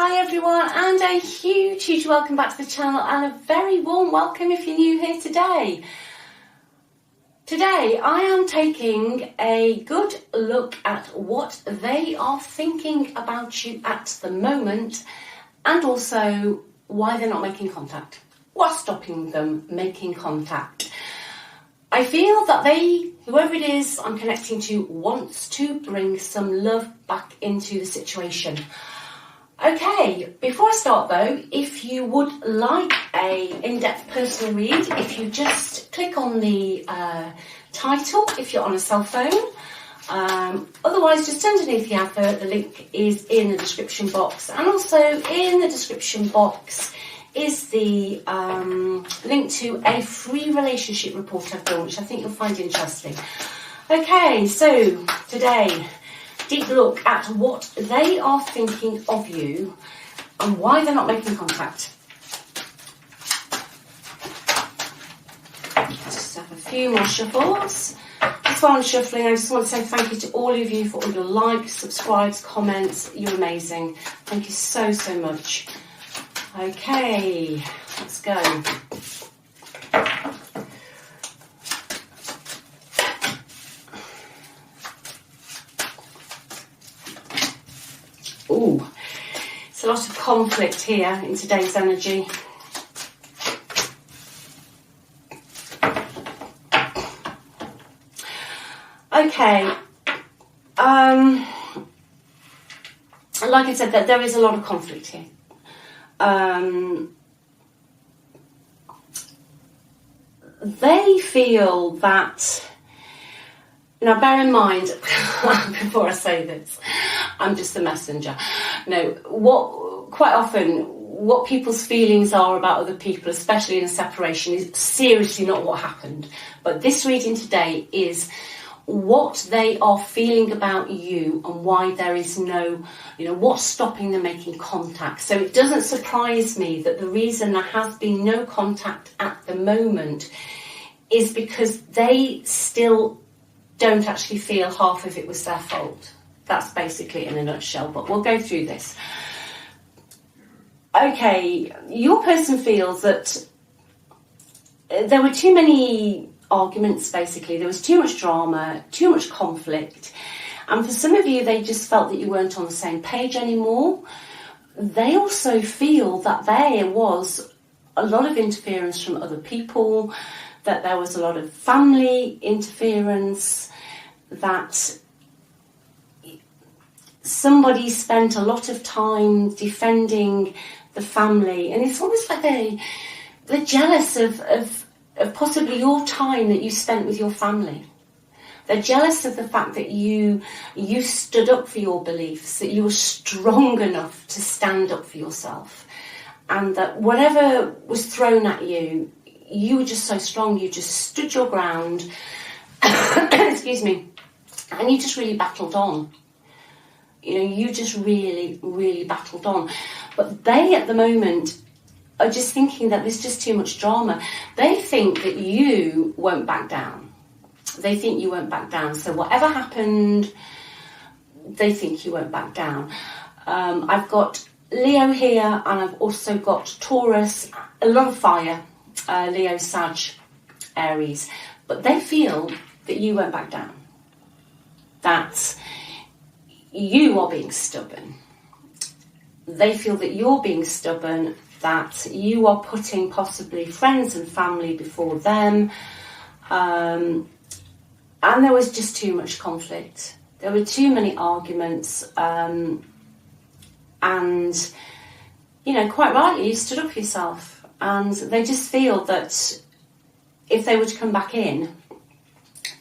Hi everyone, and a huge welcome back to the channel, and a very warm welcome if you're new here today. Today I am taking a good look at what they are thinking about you at the moment, and also why they're not making contact. What's stopping them making contact? I feel that whoever it is I'm connecting to, wants to bring some love back into the situation. Okay, before I start though, if you would like a in-depth personal read, if you just click on the title if you're on a cell phone. Otherwise, just underneath the advert, the link is in the description box, and also in the description box is the link to a free relationship report I've done, which I think you'll find interesting. Okay, so today, deep look at what they are thinking of you and why they're not making contact. Just have a few more shuffles. Just while I'm shuffling, I just want to say thank you to all of you for all your likes, subscribes, comments. You're amazing. Thank you so much. Okay, let's go. Ooh, it's a lot of conflict here in today's energy. Okay, like I said, that there is a lot of conflict here. They feel that, now bear in mind, before I say this, I'm just a messenger. No, quite often what people's feelings are about other people, especially in a separation, is seriously not what happened. But this reading today is what they are feeling about you and why there is no, what's stopping them making contact. So it doesn't surprise me that the reason there has been no contact at the moment is because they still don't actually feel half of it was their fault. That's basically in a nutshell, but we'll go through this. Okay, your person feels that there were too many arguments, basically. There was too much drama, too much conflict. And for some of you, they just felt that you weren't on the same page anymore. They also feel that there was a lot of interference from other people, that there was a lot of family interference, that somebody spent a lot of time defending the family. And it's almost like they're jealous of possibly your time that you spent with your family. They're jealous of the fact that you stood up for your beliefs, that you were strong enough to stand up for yourself, and that whatever was thrown at you, you were just so strong, you just stood your ground, excuse me, and you just really battled on. You just really battled on. But they, at the moment, are just thinking that there's just too much drama. They think that you won't back down. They think you won't back down. So whatever happened, they think you won't back down. I've got Leo here, and I've also got Taurus, a lot of fire, Leo, Sag, Aries. But they feel that you won't back down. That you are being stubborn. They feel that you're being stubborn, that you are putting possibly friends and family before them, and there was just too much conflict. There were too many arguments, and quite rightly, you stood up for yourself, and they just feel that if they were to come back in,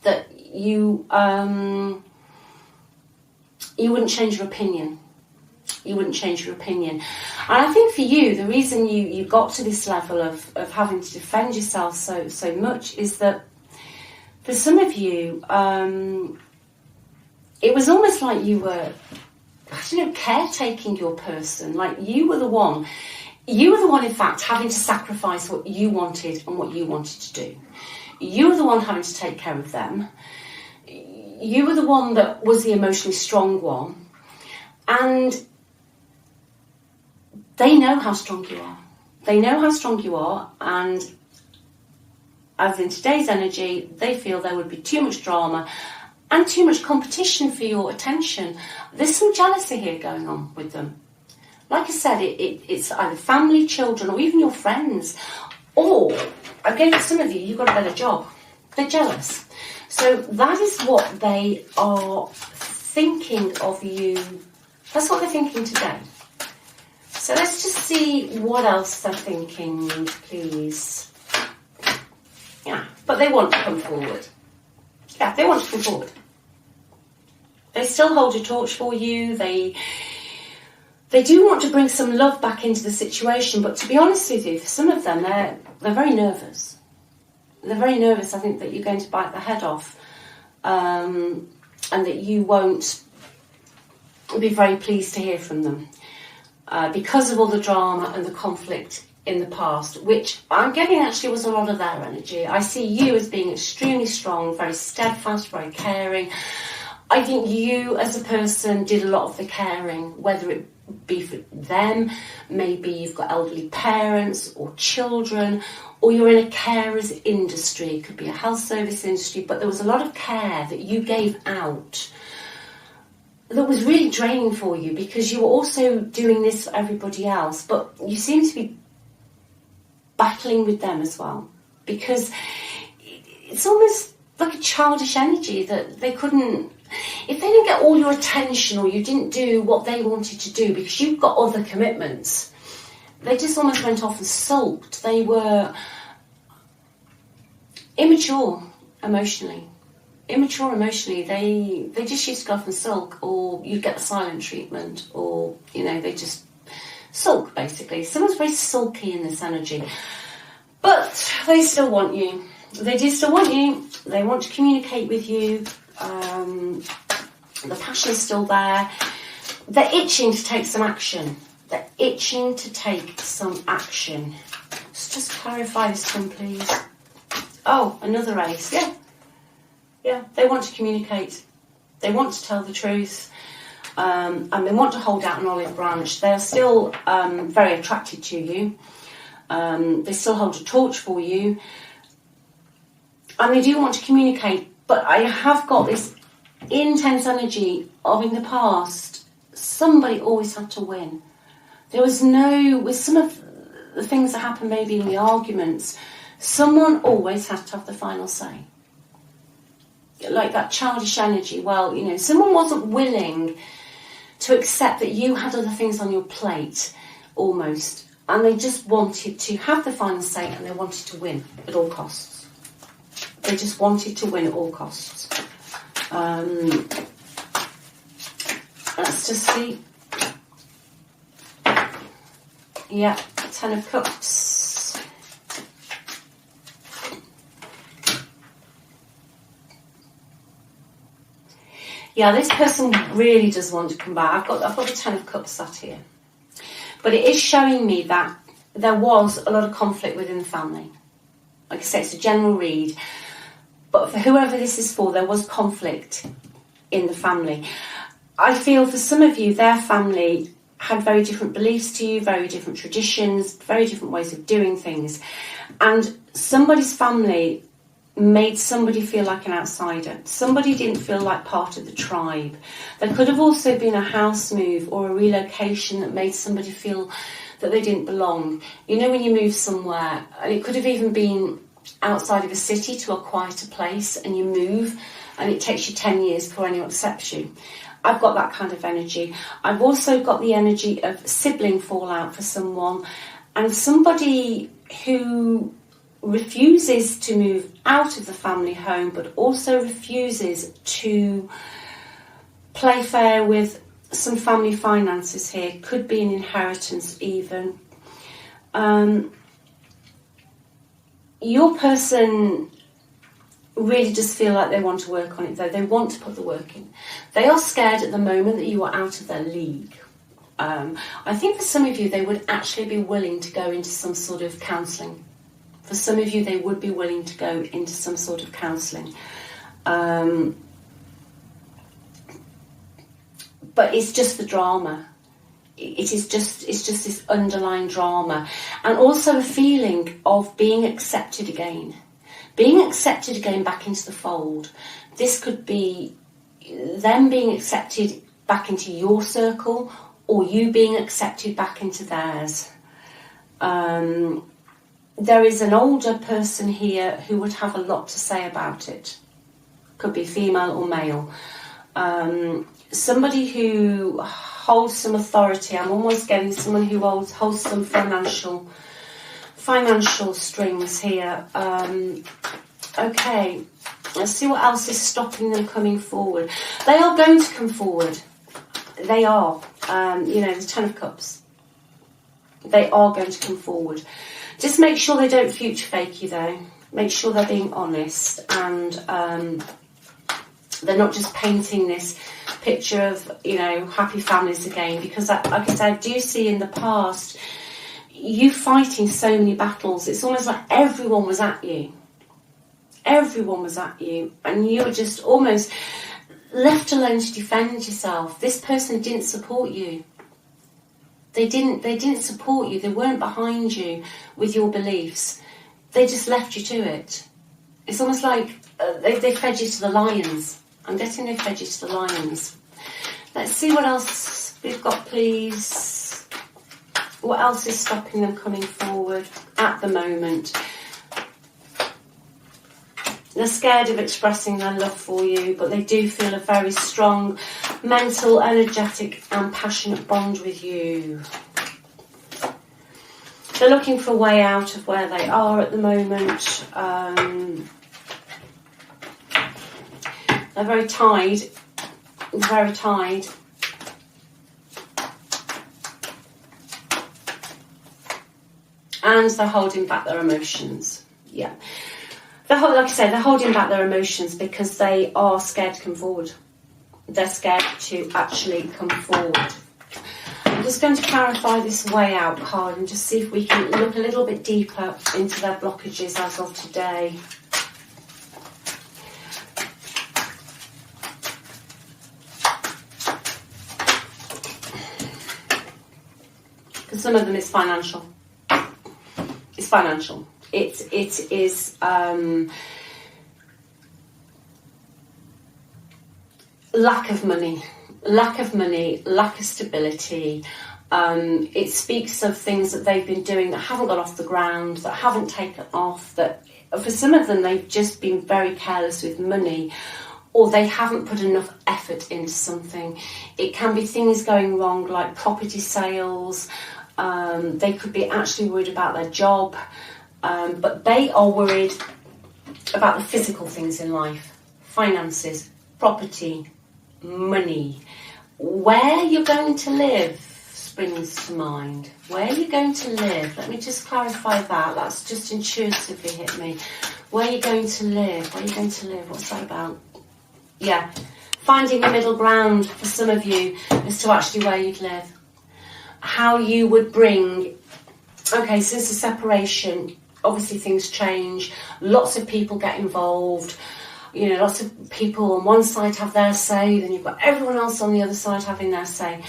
that you wouldn't change your opinion. You wouldn't change your opinion. And I think for you, the reason you got to this level of having to defend yourself so much is that for some of you, it was almost like you were, caretaking your person. Like you were the one, in fact, having to sacrifice what you wanted and what you wanted to do. You were the one having to take care of them. You were the one that was the emotionally strong one. And, they know how strong you are. They know how strong you are, and as in today's energy, they feel there would be too much drama and too much competition for your attention. There's some jealousy here going on with them. Like I said, it's either family, children, or even your friends. Or, again, for some of you, you've got a better job. They're jealous. So that is what they are thinking of you. That's what they're thinking today. So let's just see what else they're thinking, please. Yeah, but they want to come forward. Yeah, they want to come forward. They still hold a torch for you. They do want to bring some love back into the situation, but to be honest with you, for some of them, they're very nervous. They're very nervous, I think, that you're going to bite the head off, and that you won't be very pleased to hear from them because of all the drama and the conflict in the past, which I'm getting actually was a lot of their energy. I see you as being extremely strong, very steadfast, very caring. I think you as a person did a lot of the caring, whether it be for them, maybe you've got elderly parents or children, or you're in a carers industry. It could be a health service industry, but there was a lot of care that you gave out that was really draining for you, because you were also doing this for everybody else, but you seem to be battling with them as well, because it's almost like a childish energy that they couldn't, if they didn't get all your attention, or you didn't do what they wanted to do because you've got other commitments, they just almost went off and sulked. They were immature emotionally. They just used to go off and sulk, or you'd get the silent treatment, or, they just sulk, basically. Someone's very sulky in this energy. But they still want you. They do still want you. They want to communicate with you. The passion's still there. They're itching to take some action. Let's just clarify this one, please. Oh, another ace. Yeah, they want to communicate. They want to tell the truth. And they want to hold out an olive branch. They're still very attracted to you. They still hold a torch for you. And they do want to communicate. But I have got this intense energy of, in the past, somebody always had to win. There was with some of the things that happened maybe in the arguments, someone always had to have the final say. Like that childish energy. Well, someone wasn't willing to accept that you had other things on your plate, almost. And they just wanted to have the final say, and they wanted to win at all costs. They just wanted to win at all costs. Let's just see. Yeah, 10 of Cups. Yeah, this person really does want to come back. I've got the 10 of Cups sat here. But it is showing me that there was a lot of conflict within the family. Like I say, it's a general read. But for whoever this is for, there was conflict in the family. I feel for some of you, their family had very different beliefs to you, very different traditions, very different ways of doing things. And somebody's family made somebody feel like an outsider. Somebody didn't feel like part of the tribe. There could have also been a house move or a relocation that made somebody feel that they didn't belong. When you move somewhere, and it could have even been outside of a city to a quieter place, and you move and it takes you 10 years before anyone accepts you. I've got that kind of energy. I've also got the energy of sibling fallout for someone, and somebody who refuses to move out of the family home, but also refuses to play fair with some family finances here. Could be an inheritance even. Your person really does feel like they want to work on it, though. They want to put the work in. They are scared at the moment that you are out of their league. I think for some of you, they would actually be willing to go into some sort of counselling. For some of you, they would be willing to go into some sort of counselling. But it's just the drama. it's just this underlying drama, and also a feeling of being accepted again back into the fold. This could be them being accepted back into your circle, or you being accepted back into theirs. There is an older person here who would have a lot to say about it. Could be female or male. Somebody who holds some authority. I'm almost getting someone who holds some financial strings here. Okay, let's see what else is stopping them coming forward. They are going to come forward. They are. The Ten of Cups. They are going to come forward. Just make sure they don't future fake you, though. Make sure they're being honest, and they're not just painting this picture of, happy families again, because like I said, I do see in the past you fighting so many battles. It's almost like everyone was at you, and you were just almost left alone to defend yourself. This person didn't support you. They didn't support you. They weren't behind you with your beliefs. They just left you to it. It's almost like they fed you to the lions. I'm getting they fed you to the lions. Let's see what else we've got, please. What else is stopping them coming forward at the moment? They're scared of expressing their love for you, but they do feel a very strong mental, energetic and passionate bond with you. They're looking for a way out of where they are at the moment. They're very tied. And they're holding back their emotions. Yeah. Like I said, they're holding back their emotions because they are scared to come forward. They're scared to actually come forward. I'm just going to clarify this way out card and just see if we can look a little bit deeper into their blockages as of today. Because some of them is financial. It's financial. It is lack of money, lack of stability. It speaks of things that they've been doing that haven't got off the ground, that haven't taken off, that for some of them they've just been very careless with money, or they haven't put enough effort into something. It can be things going wrong like property sales. They could be actually worried about their job. But they are worried about the physical things in life. Finances, property, money. Where you're going to live springs to mind. Where you're going to live. Let me just clarify that. That's just intuitively hit me. Where you're going to live. What's that about? Yeah. Finding a middle ground for some of you as to actually where you'd live. How you would bring... Okay, since the separation... Obviously things change, lots of people get involved, lots of people on one side have their say, then you've got everyone else on the other side having their say.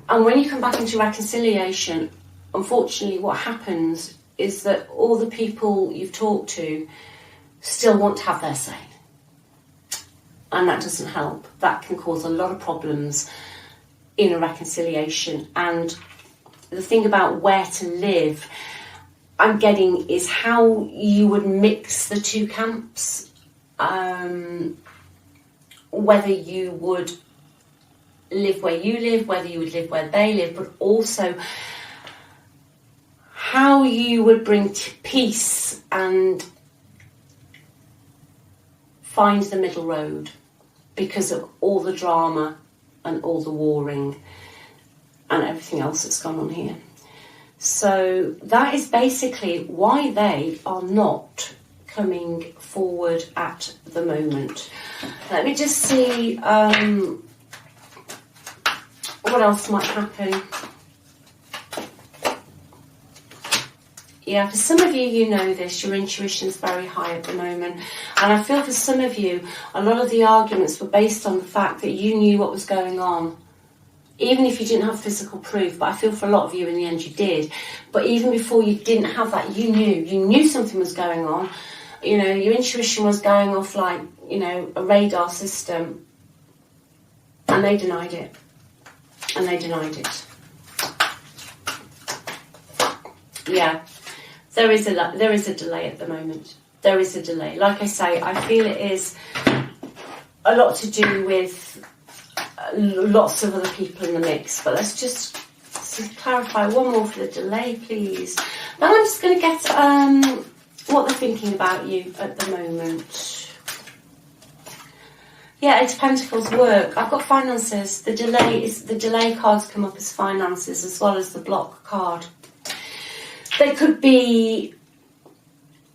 And when you come back into reconciliation, unfortunately what happens is that all the people you've talked to still want to have their say. And that doesn't help. That can cause a lot of problems in a reconciliation. And the thing about where to live... I'm getting is how you would mix the two camps, whether you would live where you live, whether you would live where they live, but also how you would bring peace and find the middle road because of all the drama and all the warring and everything else that's gone on here. So that is basically why they are not coming forward at the moment. Let me just see what else might happen. Yeah, for some of you, you know this, your intuition is very high at the moment. And I feel for some of you, a lot of the arguments were based on the fact that you knew what was going on. even if you didn't have physical proof, but I feel for a lot of you in the end you did, but even before you didn't have that, you knew something was going on. You know, your intuition was going off like, you know, a radar system, and they denied it. And they denied it. Yeah, there is a delay at the moment. There is a delay. Like I say, I feel it is a lot to do with lots of other people in the mix. But let's just clarify one more for the delay, please. Then I'm just going to get what they're thinking about you at the moment. Yeah, Eight of Pentacles, work. I've got finances. The delay cards come up as finances as well as the block card. They could be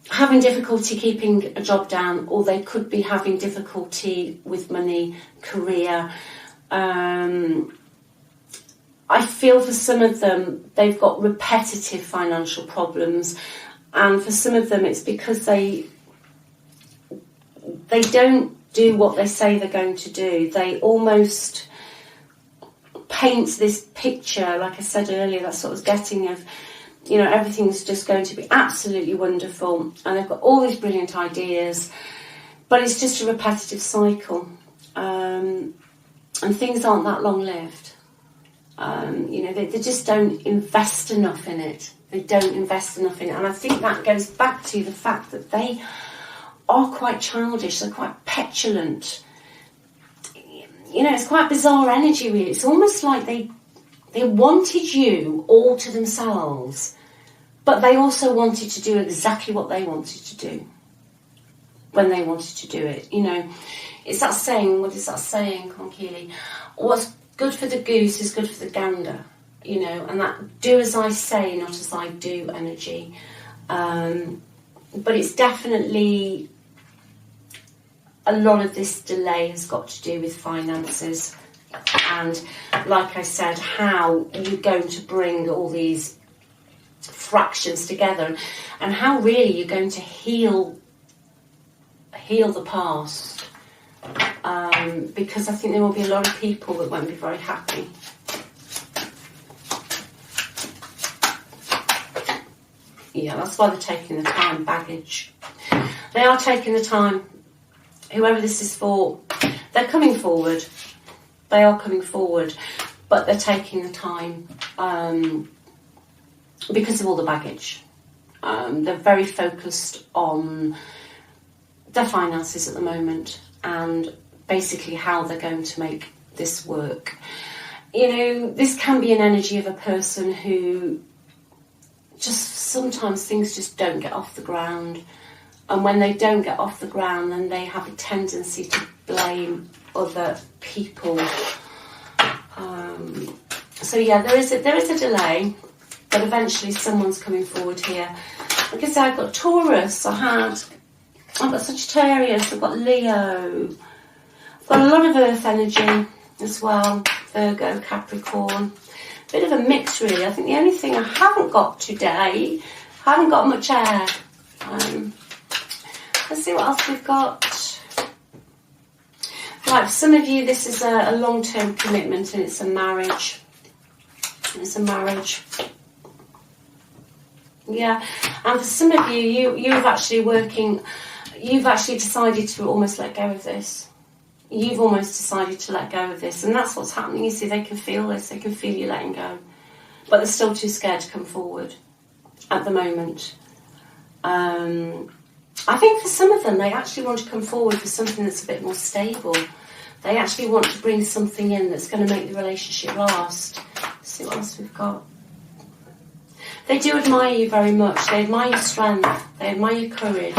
having difficulty keeping a job down, or they could be having difficulty with money, career. I feel for some of them, they've got repetitive financial problems. And for some of them, it's because they don't do what they say they're going to do. They almost paint this picture, like I said earlier, that's what I was getting of, you know, everything's just going to be absolutely wonderful. And they've got all these brilliant ideas, but it's just a repetitive cycle. And things aren't that long-lived. You know, they just don't invest enough in it. They don't invest enough in it. And I think that goes back to the fact that they are quite childish. They're quite petulant. You know, it's quite bizarre energy, really. It's almost like they wanted you all to themselves, but they also wanted to do exactly what they wanted to do when they wanted to do it. You know, it's that saying, what is that saying, Keeley? What's good for the goose is good for the gander, you know, and that do as I say, not as I do energy. But it's definitely, a lot of this delay has got to do with finances. And like I said, how you're going to bring all these fractions together, and how really you're going to heal the past. Because I think there will be a lot of people that won't be very happy. Yeah, that's why they're taking the time, baggage. They are taking the time. Whoever this is for, they're coming forward. They are coming forward, but they're taking the time because of all the baggage. They're very focused on their finances at the moment and basically how they're going to make this work. You know, this can be an energy of a person who just sometimes things just don't get off the ground. And when they don't get off the ground, then they have a tendency to blame other people. So yeah, there is a delay, but eventually someone's coming forward here. Like I said, I've got Taurus, I've got Sagittarius, I've got Leo, I've got a lot of Earth energy as well, Virgo, Capricorn. Bit of a mix really. I think the only thing I haven't got today, I haven't got much air. Let's see what else we've got. Right, for some of you this is a long-term commitment and it's a marriage. It's a marriage. Yeah, and for some of you, you've actually decided to almost let go of this. You've almost decided to let go of this, and that's what's happening. You see, they can feel this, they can feel you letting go, but they're still too scared to come forward at the moment. I think for some of them, they actually want to come forward for something that's a bit more stable. They actually want to bring something in that's going to make the relationship last. Let's see what else we've got. They do admire you very much. They admire your strength. They admire your courage.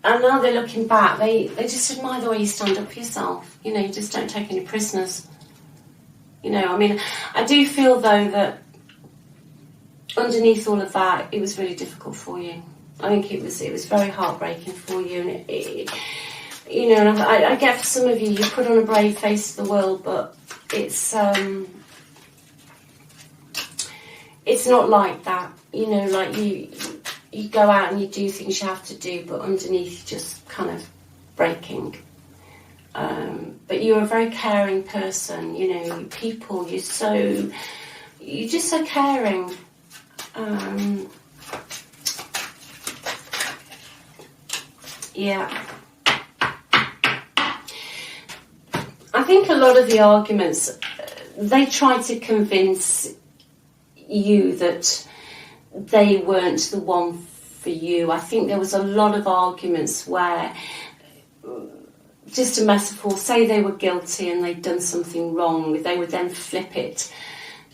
And now they're looking back. They just admire the way you stand up for yourself. You know, you just don't take any prisoners. You know, I mean, I do feel, though, that underneath all of that, it was really difficult for you. I think it was very heartbreaking for you. And it you know, and I get for some of you, you put on a brave face to the world, but it's not like that. You know, like you go out and you do things you have to do, but underneath you're just kind of breaking. But you're a very caring person, you know, people, you're just so caring. Yeah. I think a lot of the arguments, they try to convince you that they weren't the one for you. I think there was a lot of arguments where, just a metaphor, say they were guilty and they'd done something wrong, they would then flip it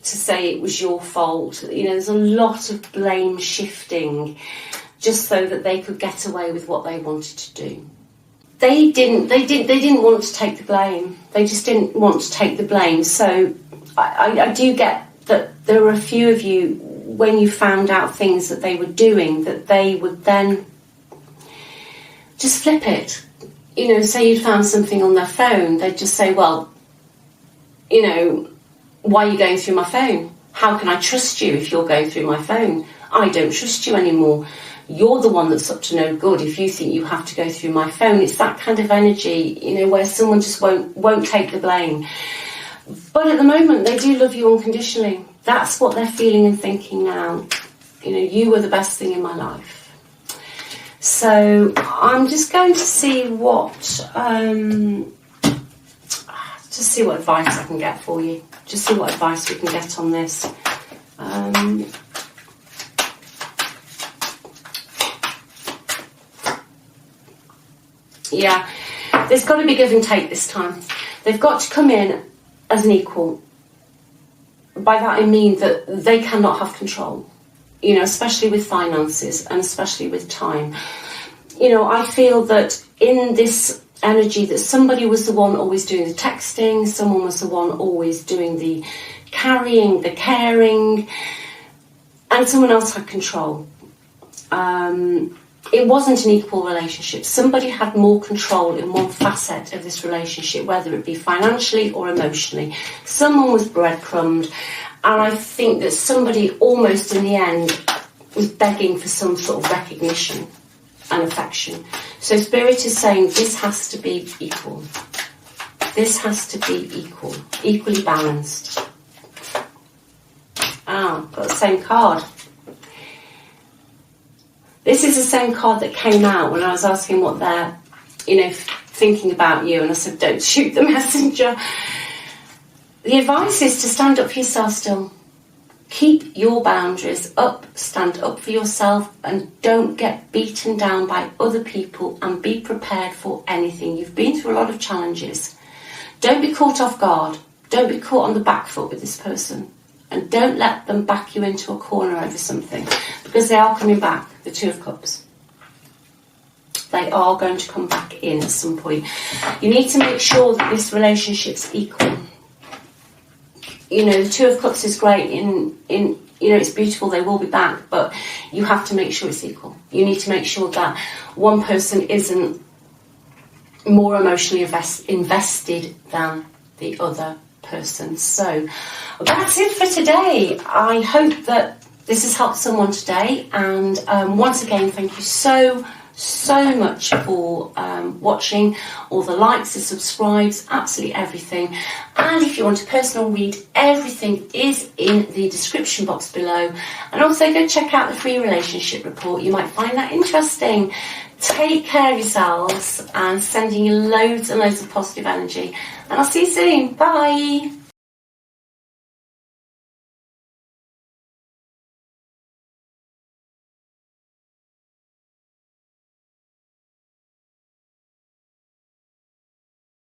to say it was your fault. You know, there's a lot of blame shifting just so that they could get away with what they wanted to do. They didn't want to take the blame. They just didn't want to take the blame. So I do get that there were a few of you, when you found out things that they were doing, that they would then just flip it. You know, say you'd found something on their phone, they'd just say, well, you know, why are you going through my phone? How can I trust you if you're going through my phone? I don't trust you anymore. You're the one that's up to no good if you think you have to go through my phone. It's that kind of energy, you know, where someone just won't take the blame. But at the moment, they do love you unconditionally. That's what they're feeling and thinking now. You know, you were the best thing in my life. So I'm just going to see what advice I can get for you. Just see what advice we can get on this. Yeah, there's got to be give and take this time. They've got to come in as an equal. By that I mean that they cannot have control, you know, especially with finances and especially with time. You know, I feel that in this energy that somebody was the one always doing the texting, someone was the one always doing the carrying, the caring, and someone else had control. It wasn't an equal relationship. Somebody had more control in one facet of this relationship, whether it be financially or emotionally. Someone was breadcrumbed, and I think that somebody almost in the end was begging for some sort of recognition and affection. So Spirit is saying this has to be equal. This has to be equal, equally balanced. Got the same card. This is the same card that came out when I was asking what they're, you know, thinking about you, and I said, don't shoot the messenger. The advice is to stand up for yourself still. Keep your boundaries up, stand up for yourself, and don't get beaten down by other people, and be prepared for anything. You've been through a lot of challenges. Don't be caught off guard. Don't be caught on the back foot with this person. And don't let them back you into a corner over something, because they are coming back, the Two of Cups. They are going to come back in at some point. You need to make sure that this relationship's equal. You know, the Two of Cups is great in you know, it's beautiful, they will be back, but you have to make sure it's equal. You need to make sure that one person isn't more emotionally invested than the other person. So that's it for today. I hope that this has helped someone today, and once again, thank you so much for watching, all the likes, the subscribes, absolutely everything. And if you want a personal read, everything is in the description box below, and also go check out the free relationship report. You might find that interesting. Take care of yourselves, and sending you loads and loads of positive energy, and I'll see you soon. Bye.